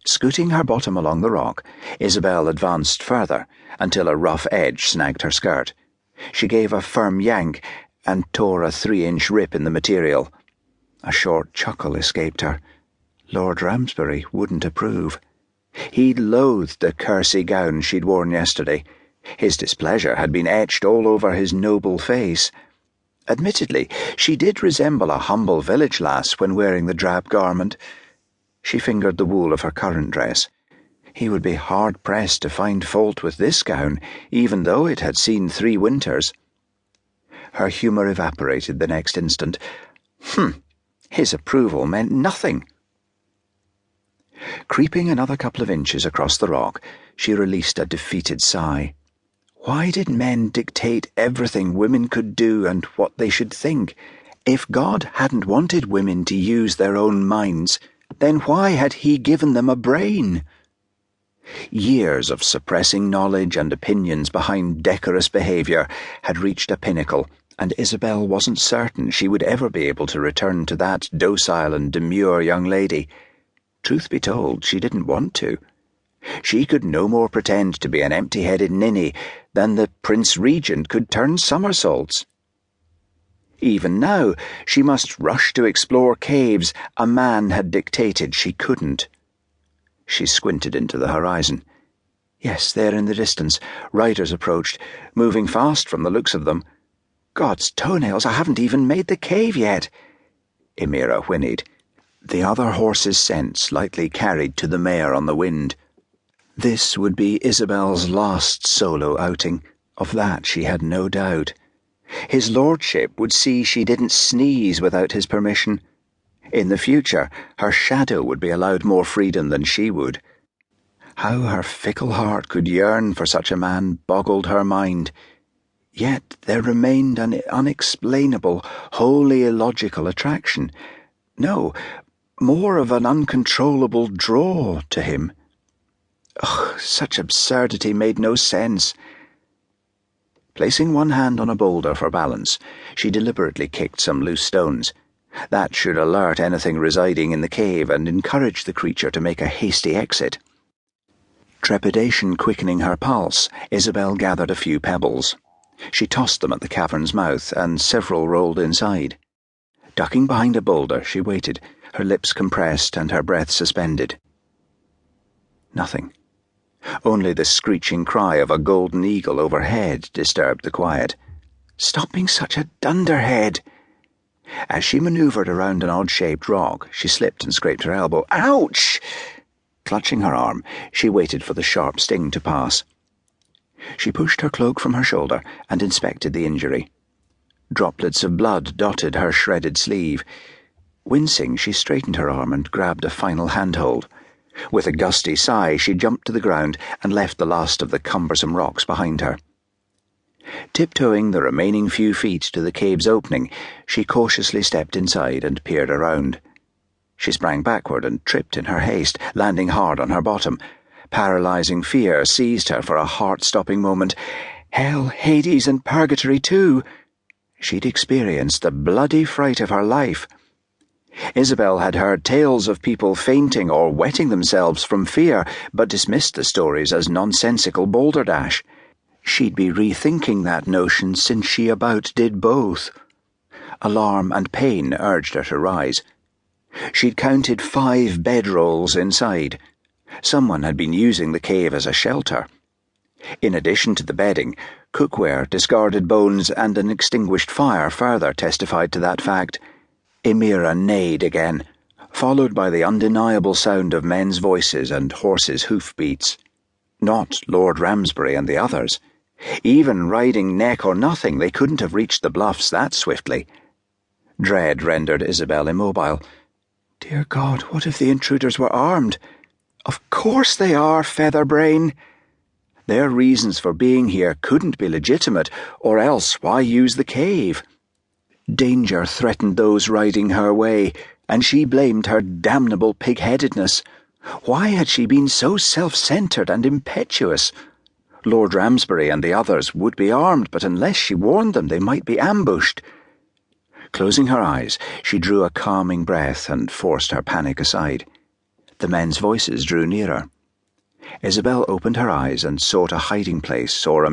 Scooting her bottom along the rock, Isobel advanced further until a rough edge snagged her skirt. She gave a firm yank and tore a 3-inch rip in the material. A short chuckle escaped her. Lord Ramsbury wouldn't approve. He loathed the kersey gown she'd worn yesterday. His displeasure had been etched all over his noble face. Admittedly, she did resemble a humble village lass when wearing the drab garment. She fingered the wool of her current dress. He would be hard-pressed to find fault with this gown, even though it had seen 3 winters. Her humour evaporated the next instant. His approval meant nothing. Creeping another couple of inches across the rock, she released a defeated sigh. Why did men dictate everything women could do and what they should think? If God hadn't wanted women to use their own minds, then why had he given them a brain? Years of suppressing knowledge and opinions behind decorous behaviour had reached a pinnacle, and Isobel wasn't certain she would ever be able to return to that docile and demure young lady. Truth be told, she didn't want to. She could no more pretend to be an empty-headed ninny than the Prince Regent could turn somersaults. Even now, she must rush to explore caves a man had dictated she couldn't. She squinted into the horizon. Yes, there in the distance, riders approached, moving fast from the looks of them. God's toenails, I haven't even made the cave yet. Emira whinnied. The other horse's scent slightly carried to the mare on the wind. This would be Isobel's last solo outing. Of that she had no doubt. His lordship would see she didn't sneeze without his permission. In the future, her shadow would be allowed more freedom than she would. How her fickle heart could yearn for such a man boggled her mind. Yet there remained an unexplainable, wholly illogical attraction. No, more of an uncontrollable draw to him. Ugh, such absurdity made no sense. Placing one hand on a boulder for balance, she deliberately kicked some loose stones. That should alert anything residing in the cave and encourage the creature to make a hasty exit. Trepidation quickening her pulse, Isobel gathered a few pebbles. She tossed them at the cavern's mouth, and several rolled inside. Ducking behind a boulder, she waited, her lips compressed and her breath suspended. Nothing. Only the screeching cry of a golden eagle overhead disturbed the quiet. Stop being such a dunderhead! As she manoeuvred around an odd-shaped rock, she slipped and scraped her elbow. Ouch! Clutching her arm, she waited for the sharp sting to pass. She pushed her cloak from her shoulder and inspected the injury. Droplets of blood dotted her shredded sleeve. Wincing, she straightened her arm and grabbed a final handhold. With a gusty sigh, she jumped to the ground and left the last of the cumbersome rocks behind her. Tiptoeing the remaining few feet to the cave's opening, she cautiously stepped inside and peered around. She sprang backward and tripped in her haste, landing hard on her bottom. Paralyzing fear seized her for a heart-stopping moment. Hell, Hades, and Purgatory too! She'd experienced the bloody fright of her life. Isobel had heard tales of people fainting or wetting themselves from fear, but dismissed the stories as nonsensical balderdash. She'd be rethinking that notion since she about did both. Alarm and pain urged her to rise. She'd counted 5 bedrolls inside. Someone had been using the cave as a shelter. In addition to the bedding, cookware, discarded bones, and an extinguished fire further testified to that fact. Emira neighed again, followed by the undeniable sound of men's voices and horses' hoofbeats. Not Lord Ramsbury and the others. Even riding neck or nothing, they couldn't have reached the bluffs that swiftly. Dread rendered Isobel immobile. Dear God, what if the intruders were armed? Of course they are, Featherbrain. Their reasons for being here couldn't be legitimate, or else why use the cave? Danger threatened those riding her way, and she blamed her damnable pig-headedness. Why had she been so self-centred and impetuous? Lord Ramsbury and the others would be armed, but unless she warned them, they might be ambushed. Closing her eyes, she drew a calming breath and forced her panic aside. The men's voices drew nearer. Isobel opened her eyes and sought a hiding place or a